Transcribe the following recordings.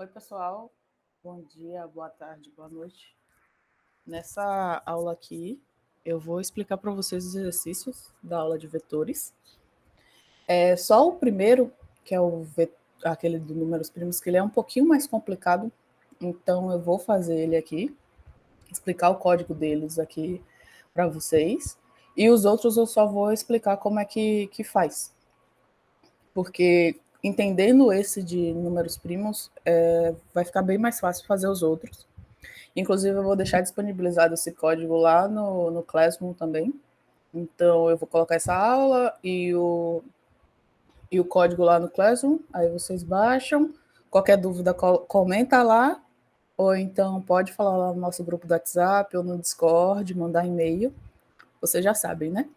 Oi, pessoal. Bom dia, boa tarde, boa noite. Nessa aula aqui, eu vou explicar para vocês os exercícios da aula de vetores. É só o primeiro, que é aquele do números primos, que ele é um pouquinho mais complicado. Então, eu vou fazer ele aqui, explicar o código deles aqui para vocês. E os outros eu só vou explicar como é que faz. Porque entendendo esse de números primos, vai ficar bem mais fácil fazer os outros. Inclusive, eu vou deixar disponibilizado esse código lá no Classroom também. Então, eu vou colocar essa aula e o código lá no Classroom. Aí vocês baixam. Qualquer dúvida, comenta lá. Ou então pode falar lá no nosso grupo do WhatsApp ou no Discord, mandar e-mail. Vocês já sabem, né?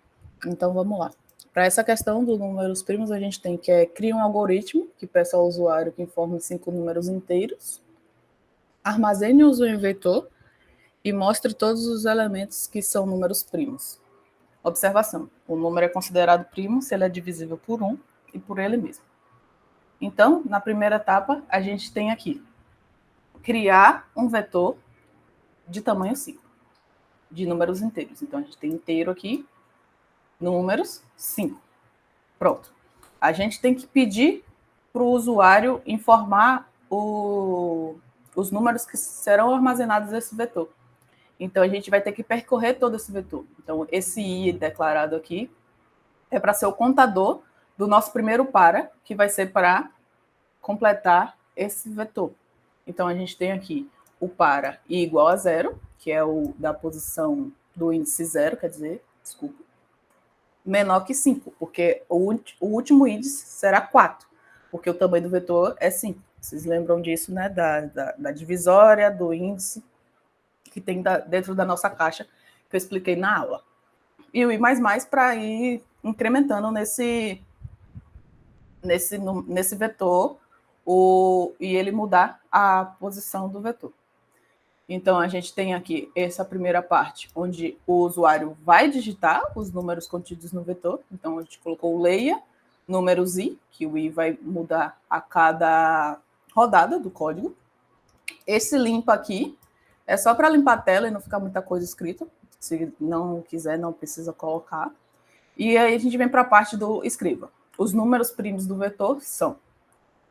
Então, vamos lá. Para essa questão dos números primos, a gente tem que criar um algoritmo que peça ao usuário que informe 5 números inteiros, armazene-os em vetor e mostre todos os elementos que são números primos. Observação: o número é considerado primo se ele é divisível por 1 e por ele mesmo. Então, na primeira etapa, a gente tem aqui criar um vetor de tamanho 5, de números inteiros. Então, a gente tem inteiro aqui, números 5. Pronto. A gente tem que pedir para o usuário informar os números que serão armazenados nesse vetor. Então, a gente vai ter que percorrer todo esse vetor. Então, esse i declarado aqui é para ser o contador do nosso primeiro para, que vai ser para completar esse vetor. Então, a gente tem aqui o para i igual a 0, que é o da posição do índice 0, quer dizer, desculpa, menor que 5, porque o último índice será 4, porque o tamanho do vetor é 5. Vocês lembram disso, né? Da divisória, do índice que tem dentro da nossa caixa, que eu expliquei na aula. E o i++ para ir incrementando nesse vetor e ele mudar a posição do vetor. Então, a gente tem aqui essa primeira parte, onde o usuário vai digitar os números contidos no vetor. Então, a gente colocou leia, números i, que o i vai mudar a cada rodada do código. Esse limpa aqui é só para limpar a tela e não ficar muita coisa escrita. Se não quiser, não precisa colocar. E aí a gente vem para a parte do escreva. Os números primos do vetor são...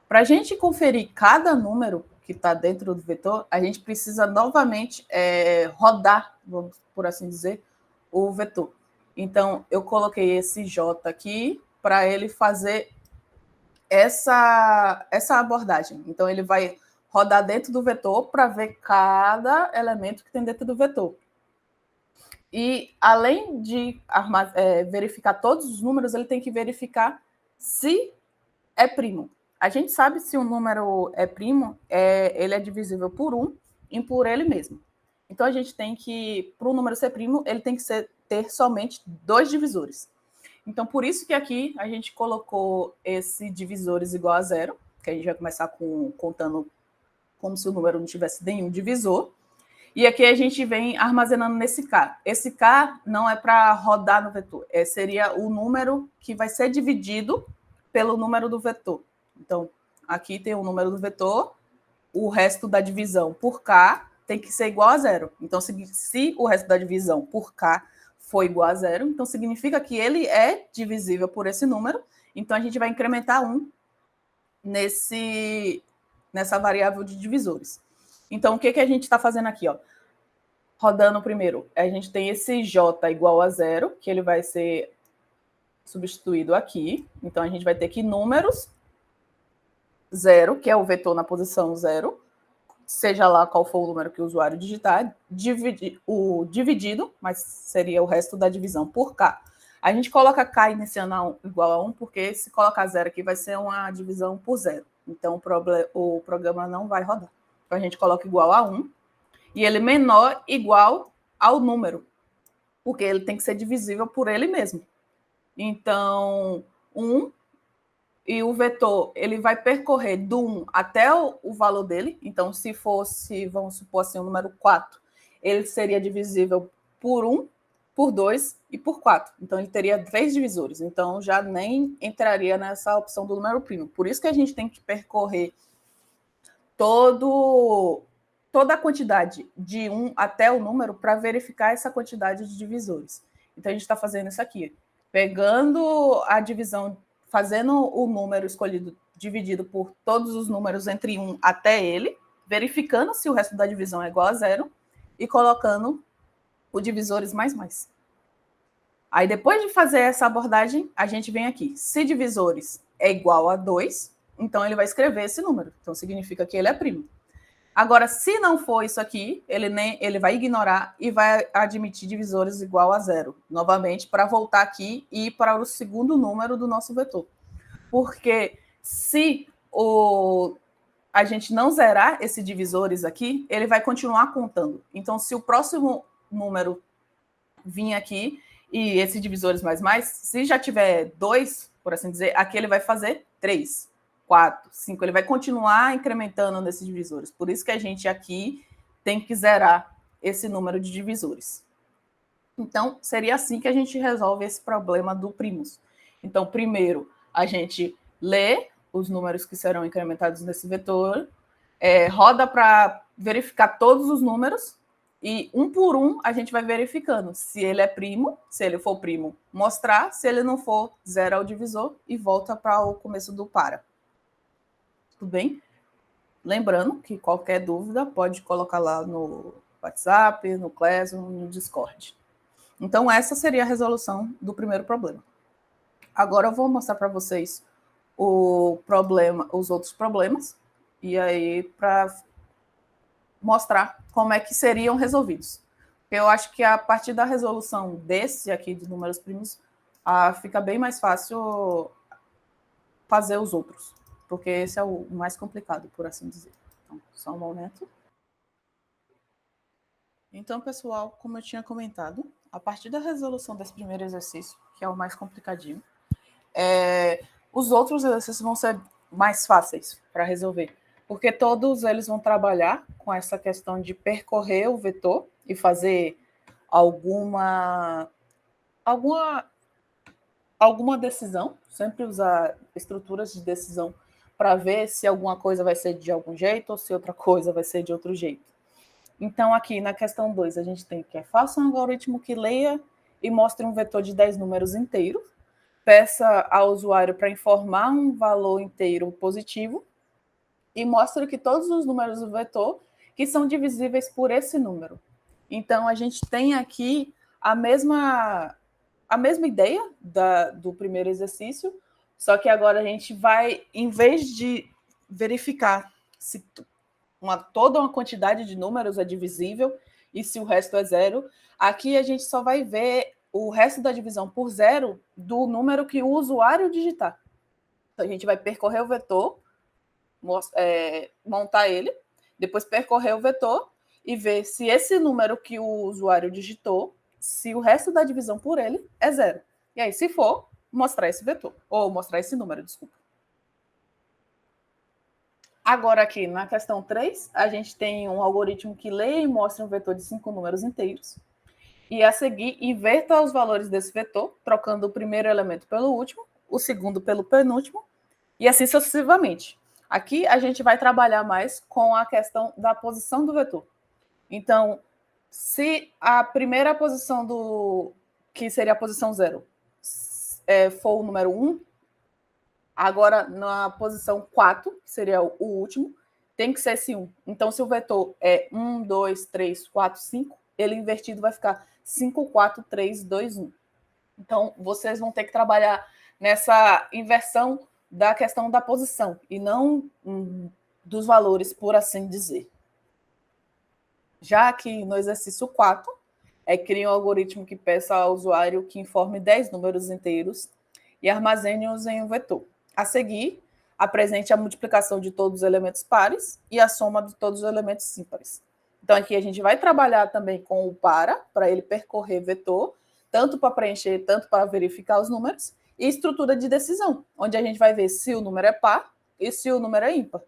Para a gente conferir cada número que está dentro do vetor, a gente precisa novamente rodar, vamos por assim dizer, o vetor. Então, eu coloquei esse J aqui para ele fazer essa abordagem. Então, ele vai rodar dentro do vetor para ver cada elemento que tem dentro do vetor. E, além de verificar todos os números, ele tem que verificar se é primo. A gente sabe se um número é primo, ele é divisível por 1 e por ele mesmo. Então, a gente tem que, para o número ser primo, ele tem que ter somente 2 divisores. Então, por isso que aqui a gente colocou esse divisores igual a 0, que a gente vai começar contando como se o número não tivesse nenhum divisor. E aqui a gente vem armazenando nesse K. Esse K não é para rodar no vetor, seria o número que vai ser dividido pelo número do vetor. Então, aqui tem o número do vetor, o resto da divisão por K tem que ser igual a 0. Então, se o resto da divisão por K for igual a 0, então significa que ele é divisível por esse número. Então, a gente vai incrementar 1 nessa variável de divisores. Então, o que a gente está fazendo aqui? Ó? Rodando primeiro, a gente tem esse J igual a 0, que ele vai ser substituído aqui. Então, a gente vai ter que números 0, que é o vetor na posição 0, seja lá qual for o número que o usuário digitar, o dividido, mas seria o resto da divisão por K. A gente coloca K iniciando igual a 1, porque se colocar 0 aqui vai ser uma divisão por 0. Então, o programa não vai rodar. Então, a gente coloca igual a 1, e ele menor igual ao número, porque ele tem que ser divisível por ele mesmo. Então, 1, e o vetor ele vai percorrer do 1 até o valor dele. Então, se fosse, vamos supor assim, o número 4, ele seria divisível por 1, por 2 e por 4. Então, ele teria 3 divisores. Então, já nem entraria nessa opção do número primo. Por isso que a gente tem que percorrer toda a quantidade de 1 até o número para verificar essa quantidade de divisores. Então, a gente está fazendo isso aqui, pegando a divisão, fazendo o número escolhido dividido por todos os números entre 1 até ele, verificando se o resto da divisão é igual a 0 e colocando o divisores mais. Aí, depois de fazer essa abordagem, a gente vem aqui. Se divisores é igual a 2, então ele vai escrever esse número. Então, significa que ele é primo. Agora, se não for isso aqui, ele vai ignorar e vai admitir divisores igual a 0, novamente, para voltar aqui e ir para o segundo número do nosso vetor. Porque se a gente não zerar esses divisores aqui, ele vai continuar contando. Então, se o próximo número vir aqui e esses divisores mais, se já tiver 2, por assim dizer, aqui ele vai fazer 3, 4, 5. Ele vai continuar incrementando nesses divisores. Por isso que a gente aqui tem que zerar esse número de divisores. Então, seria assim que a gente resolve esse problema do primus. Então, primeiro, a gente lê os números que serão incrementados nesse vetor, roda para verificar todos os números, e um por um a gente vai verificando se ele é primo, se ele for primo, mostrar, se ele não for, zera o divisor e volta para o começo do para. Tudo bem? Lembrando que qualquer dúvida pode colocar lá no WhatsApp, no Classroom, no Discord. Então, essa seria a resolução do primeiro problema. Agora eu vou mostrar para vocês os outros problemas, e aí para mostrar como é que seriam resolvidos. Eu acho que a partir da resolução desse aqui de números primos, fica bem mais fácil fazer os outros, porque esse é o mais complicado, por assim dizer. Então, só um momento. Então, pessoal, como eu tinha comentado, a partir da resolução desse primeiro exercício, que é o mais complicadinho, os outros exercícios vão ser mais fáceis para resolver, porque todos eles vão trabalhar com essa questão de percorrer o vetor e fazer alguma decisão, sempre usar estruturas de decisão para ver se alguma coisa vai ser de algum jeito ou se outra coisa vai ser de outro jeito. Então, aqui na questão 2, a gente tem que faça um algoritmo que leia e mostre um vetor de 10 números inteiros, peça ao usuário para informar um valor inteiro positivo e mostre que todos os números do vetor que são divisíveis por esse número. Então, a gente tem aqui a mesma ideia do primeiro exercício, só que agora a gente vai, em vez de verificar se toda uma quantidade de números é divisível e se o resto é 0, aqui a gente só vai ver o resto da divisão por 0 do número que o usuário digitar. Então, a gente vai percorrer o vetor, montar ele, depois percorrer o vetor e ver se esse número que o usuário digitou, se o resto da divisão por ele é 0. E aí, se for, mostrar esse vetor, ou mostrar esse número, desculpa. Agora, aqui na questão 3, a gente tem um algoritmo que lê e mostra um vetor de 5 números inteiros. E a seguir, inverta os valores desse vetor, trocando o primeiro elemento pelo último, o segundo pelo penúltimo, e assim sucessivamente. Aqui a gente vai trabalhar mais com a questão da posição do vetor. Então, se a primeira posição que seria a posição 0, for o número 1, agora na posição 4, que seria o último, tem que ser esse 1. Então, se o vetor é 1, 2, 3, 4, 5, ele invertido vai ficar 5, 4, 3, 2, 1. Então, vocês vão ter que trabalhar nessa inversão da questão da posição e não dos valores, por assim dizer. Já que no exercício 4, cria um algoritmo que peça ao usuário que informe 10 números inteiros e armazene-os em um vetor. A seguir, apresente a multiplicação de todos os elementos pares e a soma de todos os elementos ímpares. Então, aqui a gente vai trabalhar também com o para ele percorrer vetor, tanto para preencher, tanto para verificar os números, e estrutura de decisão, onde a gente vai ver se o número é par e se o número é ímpar.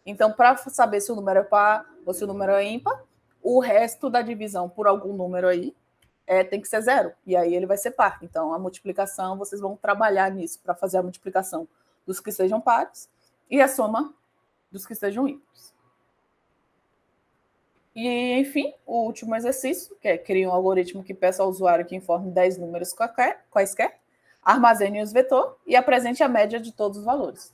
Então, para saber se o número é par ou se o número é ímpar, o resto da divisão por algum número aí tem que ser 0, e aí ele vai ser par. Então, a multiplicação, vocês vão trabalhar nisso para fazer a multiplicação dos que sejam pares e a soma dos que sejam ímpares. E, enfim, o último exercício, que é criar um algoritmo que peça ao usuário que informe 10 números quaisquer, armazene os vetores e apresente a média de todos os valores.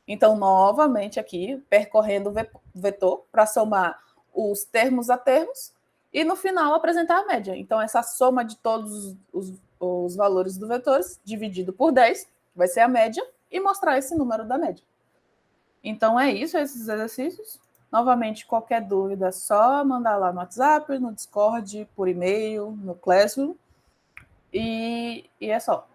Então, novamente aqui, percorrendo o vetor para somar os termos a termos e, no final, apresentar a média. Então, essa soma de todos os valores do vetores, dividido por 10, vai ser a média, e mostrar esse número da média. Então, é isso, esses exercícios. Novamente, qualquer dúvida, é só mandar lá no WhatsApp, no Discord, por e-mail, no Classroom. E é só.